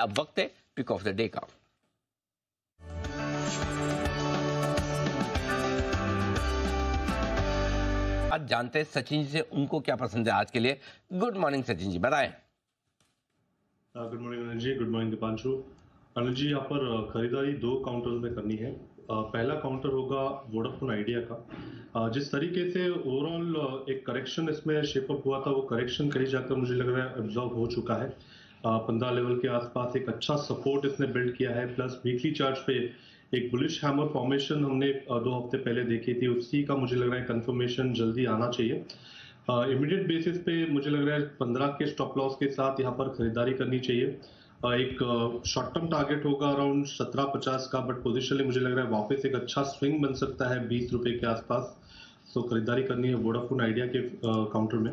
अब वक्त है पिक ऑफ द डे का। आज जानते हैं सचिन जी से उनको क्या पसंद है आज के लिए। गुड मॉर्निंग सचिन जी, बताएं। Good morning Anil ji, good morning Deepanshu. Anil ji, यहाँ पर खरीदारी दो काउंटर्स में करनी है। पहला काउंटर होगा वोडाफोन आइडिया का। जिस तरीके से ओवरऑल एक करेक्शन इसमें शेप अप हुआ था, वो करेक्शन कहीं जाकर मुझे लग रहा है एब्जॉर्ब हो चुका है। 15 लेवल के आसपास एक अच्छा सपोर्ट इसने बिल्ड किया है, प्लस वीकली चार्ट पे एक बुलिश हैमर फॉर्मेशन हमने 2 हफ्ते पहले देखी थी, उसी का मुझे लग रहा है कंफर्मेशन जल्दी आना चाहिए। इमीडिएट बेसिस पे मुझे लग रहा है 15 के स्टॉप लॉस के साथ यहाँ पर खरीदारी करनी चाहिए। एक शॉर्ट टर्म टारगेट होगा अराउंड 1750 का, बट पोजिशनली मुझे लग रहा है वापस एक अच्छा स्विंग बन सकता है 20 रुपए के आसपास। सो खरीदारी करनी है वोडाफोन आइडिया के काउंटर में।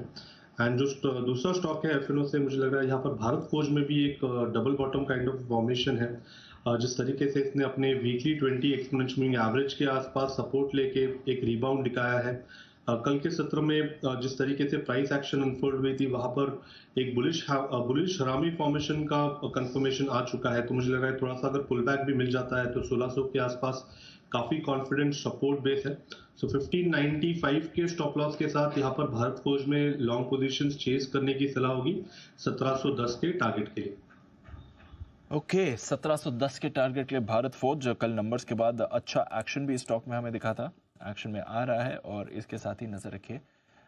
एंड जो दूसरा स्टॉक है एफएनओ से, मुझे लग रहा है यहाँ पर भारत फोर्ज में भी एक double bottom kind of formation है। जिस तरीके से इसने अपने वीकली 20 एक्सपोनेंशियल मूविंग एवरेज के आसपास सपोर्ट लेके एक रिबाउंड दिखाया है। कल के सत्र में जिस तरीके से प्राइस एक्शन अनफोल्ड हुई थी, वहां पर एक बुलिश हरामी फॉर्मेशन का कंफर्मेशन आ चुका है। तो मुझे लग रहा है थोड़ा सा अगर पुल बैक भी मिल जाता है तो 1600 के आसपास काफी कॉन्फिडेंट सपोर्ट बेस है। सो 1595 के स्टॉप लॉस के साथ यहाँ पर भारत फोर्ज में लॉन्ग पोजीशंस चेज करने की सलाह होगी 1710 के टारगेट के लिए। ओके, 1710 के टारगेट के लिए भारत फोर्ज। कल नंबर्स के बाद अच्छा एक्शन भी स्टॉक में हमें दिखा था, एक्शन में आ रहा है। और इसके साथ ही नजर रखिए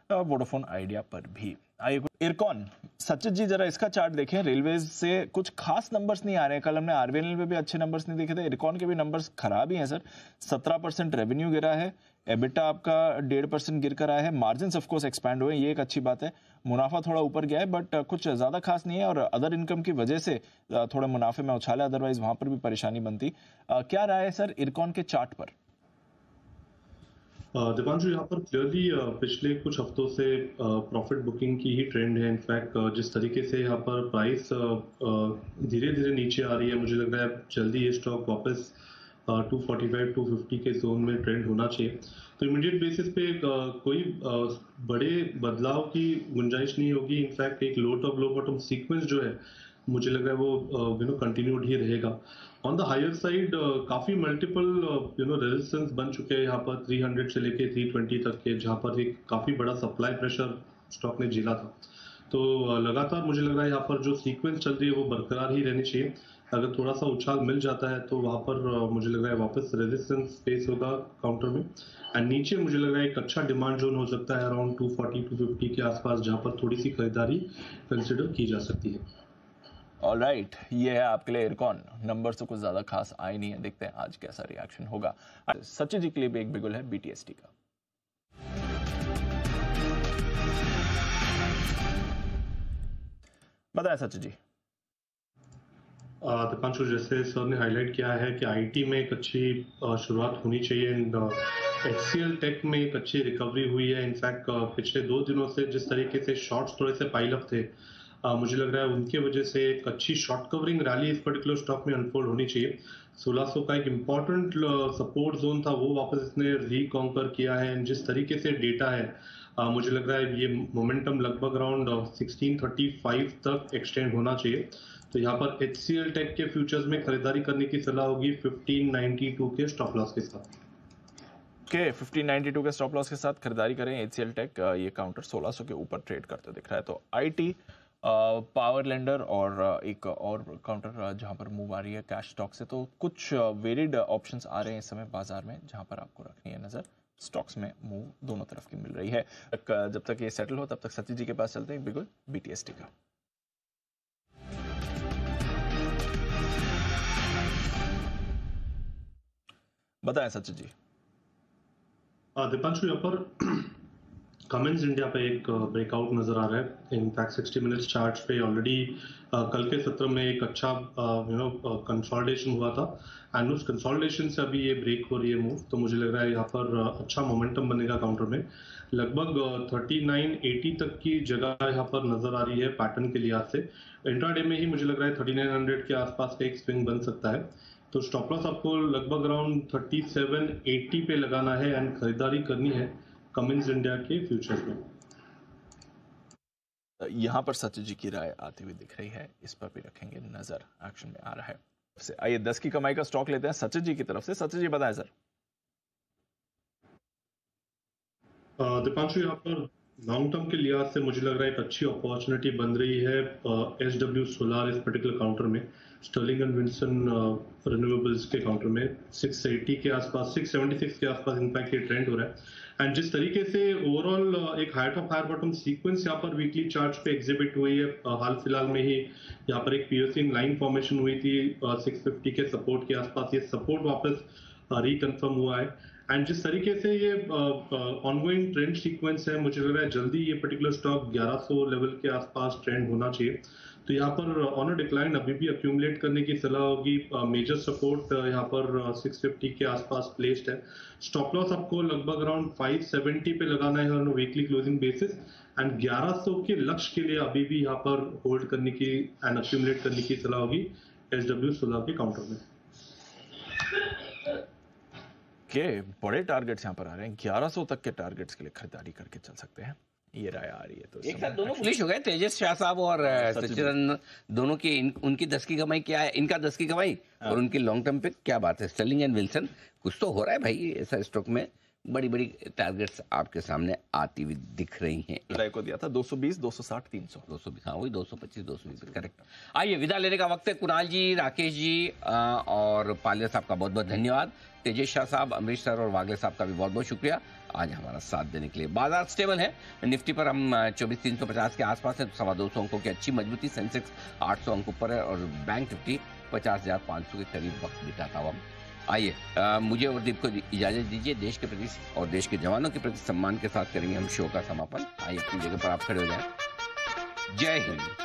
वोडाफोन आइडिया पर भी। आइए इरकॉन, सचित जी जरा इसका चार्ट देखें। रेलवेज से कुछ खास नंबर्स नहीं आ रहे हैं। कल हमने आरबीएनएल में भी अच्छे नंबर्स नहीं देखे थे, इरकॉन के भी नंबर्स खराब ही हैं सर। 17% रेवेन्यू गिरा है, एबिटा आपका 1.5% गिर कर आया है। मार्जिन ऑफ कोर्स एक्सपैंड हुए, ये एक अच्छी बात है। मुनाफा थोड़ा ऊपर गया है, बट कुछ ज्यादा खास नहीं है। और अदर इनकम की वजह से थोड़े मुनाफे में उछाल है, अदरवाइज वहां पर भी परेशानी बनती। क्या राय है सर इरकॉन के चार्ट पर? दीपांशु, यहाँ पर क्लियरली पिछले कुछ हफ्तों से प्रॉफिट बुकिंग की ही ट्रेंड है। इनफैक्ट जिस तरीके से यहाँ पर प्राइस धीरे धीरे नीचे आ रही है, मुझे लग रहा है जल्दी ये स्टॉक वापस 245 250 के जोन में ट्रेंड होना चाहिए। तो इमीडिएट बेसिस पे कोई बड़े बदलाव की गुंजाइश नहीं होगी। इनफैक्ट एक लो टॉप लो बॉटम सीक्वेंस जो है, मुझे लग रहा है वो कंटिन्यूड ही रहेगा। ऑन द हायर साइड काफी मल्टीपल रेजिस्टेंस बन चुके हैं यहाँ पर 300 से लेके 320 तक के, जहाँ पर एक काफी बड़ा सप्लाई प्रेशर स्टॉक ने झेला था। तो लगातार मुझे लग रहा है यहाँ पर जो सीक्वेंस चल रही है वो बरकरार ही रहनी चाहिए। अगर थोड़ा सा उछाल मिल जाता है तो वहां पर मुझे लग रहा है वापस रेजिस्टेंस फेस होगा काउंटर में। एंड नीचे मुझे लग रहा है एक अच्छा डिमांड जोन हो सकता है अराउंड 240 250 के आसपास, जहां पर थोड़ी सी खरीदारी कंसिडर की जा सकती है। ऑलराइट, ये है आपके लिए इरकॉन। नंबर तो कुछ ज्यादा खास आए नहीं है, देखते हैं आज कैसा रिएक्शन होगा। सचिन जी के लिए भी एक बिगुल है बीटीएसटी का। बताया सचिन जी। दीपांशु, जैसे सर ने हाईलाइट किया है कि आईटी में एक अच्छी शुरुआत होनी चाहिए एंड एचसीएल टेक में एक अच्छी रिकवरी हुई है। इनफैक्ट पिछले 2 दिनों से जिस तरीके से शॉर्ट्स थोड़े से पाइल अप थे, मुझे लग रहा है उनके वजह से एक अच्छी शॉर्ट कवरिंग रैली इस पर्टिकुलर स्टॉक में अनफोल्ड होनी चाहिए। 1600 का एक इंपॉर्टेंट सपोर्ट जोन था, वो वापस इसने रिकॉन्कर किया है। जिस तरीके से डेटा है, मुझे लग रहा है ये मोमेंटम लगभग अराउंड 1635 तक एक्सटेंड होना चाहिए। तो यहाँ पर एचसीएल टेक के फ्यूचर्स में खरीदारी करने की सलाह होगी 1592 के स्टॉप लॉस के साथ। के 1592 के स्टॉप लॉस के साथ खरीदारी करें एचसीएल टेक। ये काउंटर 1600 के ऊपर ट्रेड करते दिख रहा है। तो आईटी, पावर लेंडर और एक और काउंटर जहां पर मूव आ रही है कैश स्टॉक से। तो कुछ वेरिड ऑप्शंस आ रहे हैं इस समय बाजार में, जहां पर आपको रखनी है नजर। स्टॉक्स में मूव दोनों तरफ की मिल रही है। जब तक ये सेटल हो तब तक सचिन जी के पास चलते हैं बिल्कुल बीटीएसटी का। बताएं सचिन जी। दीपांशु, यहाँ पर कमेंस इंडिया पे एक ब्रेकआउट नजर आ रहा है। इनफैक्ट 60 मिनट्स चार्ट पे ऑलरेडी कल के सत्र में एक अच्छा कंसोलिडेशन हुआ था एंड उस कंसोलिडेशन से अभी ये ब्रेक हो रही है मूव। तो मुझे लग रहा है यहाँ पर अच्छा मोमेंटम बनेगा काउंटर में। लगभग 3980 तक की जगह यहाँ पर नजर आ रही है पैटर्न के लिहाज से। इंट्राडे में ही मुझे लग रहा है 3900 के आसपास का एक स्विंग बन सकता है। तो स्टॉप लॉस आपको लगभग अराउंड 3780 पे लगाना है एंड खरीदारी करनी है कमिंस इंडिया के फ्यूचर्स में। यहाँ पर सचिन जी की राय आती हुई दिख रही है, इस पर भी रखेंगे नजर, एक्शन में आ रहा है। आइए 10 की कमाई का स्टॉक लेते हैं सचिन जी की तरफ से। सचिन जी बताएं सर। दीपांशु, यहाँ पर लॉन्ग टर्म के लिहाज से मुझे लग रहा है एक अच्छी अपॉर्चुनिटी बन रही है SW सोलार इस पर्टिकुलर काउंटर में, स्टर्लिंग एंड विल्सन रिन्यूएबल्स के काउंटर में 680 के आसपास, 676 के आसपास इनफैक्ट ये ट्रेंड हो रहा है। एंड जिस तरीके से ओवरऑल एक height of higher bottom sequence यहाँ पर वीकली चार्ट पे एग्जिबिट हुई है, हाल फिलहाल में ही यहाँ पर एक पियर्सिंग लाइन फॉर्मेशन हुई थी 650 के सपोर्ट के आसपास, ये सपोर्ट वापस रिकन्फर्म हुआ है। एंड जिस तरीके से ये ऑनगोइंग ट्रेंड सीक्वेंस है, मुझे लग रहा है जल्दी ये पर्टिकुलर स्टॉक 1100 लेवल के आसपास ट्रेंड होना चाहिए। तो यहाँ पर ऑन अ डिक्लाइन अभी भी अक्यूमुलेट करने की सलाह होगी। मेजर सपोर्ट यहाँ पर 650 के आसपास प्लेस्ड है। स्टॉप लॉस आपको लगभग अराउंड 570 पे लगाना है on weekly closing basis, and 1100 के लक्ष्य के लिए अभी भी यहाँ पर होल्ड करने की एंड अक्यूमुलेट करने की सलाह होगी SW सोलर के काउंटर में। के बड़े टारगेट्स यहाँ पर आ रहे हैं, 1100 तक के टारगेट्स के लिए खरीदारी करके चल सकते हैं, ये राय आ रही है। तो एक साथ दोनों पुलिस हो गए, तेजस शाह साहब और सचिन दोनों की उनकी 10 की कमाई क्या है, इनका 10 की कमाई और उनकी लॉन्ग टर्म पे क्या बात है। स्टर्लिंग एंड विल्सन कुछ तो हो रहा है भाई, ऐसा स्टॉक में बड़ी बड़ी टारगेट्स आपके सामने आती हुई दिख रही हैं। राय को दिया था 220, 260, 300, 220, हाँ वही 225, 220 करेक्ट। आइए विदा लेने का वक्त है। कुणाल जी, राकेश जी और पालिया साहब का बहुत बहुत धन्यवाद। तेजेश शाह साहब, अमरीश सर और वागले साहब का भी बहुत बहुत शुक्रिया आज हमारा साथ देने के लिए। बाजार स्टेबल है, निफ्टी पर हम 24,350 के आसपास है, 225 अंकों की अच्छी मजबूती, सेंसेक्स 800 अंकों पर है और बैंक निफ्टी 50,500 के करीब वक्त बिताता हुआ। आइए मुझे और दीप को इजाजत दीजिए। देश के प्रति और देश के जवानों के प्रति सम्मान के साथ करेंगे हम शो का समापन। आइए अपनी जगह पर आप खड़े हो जाएं। जय हिंद।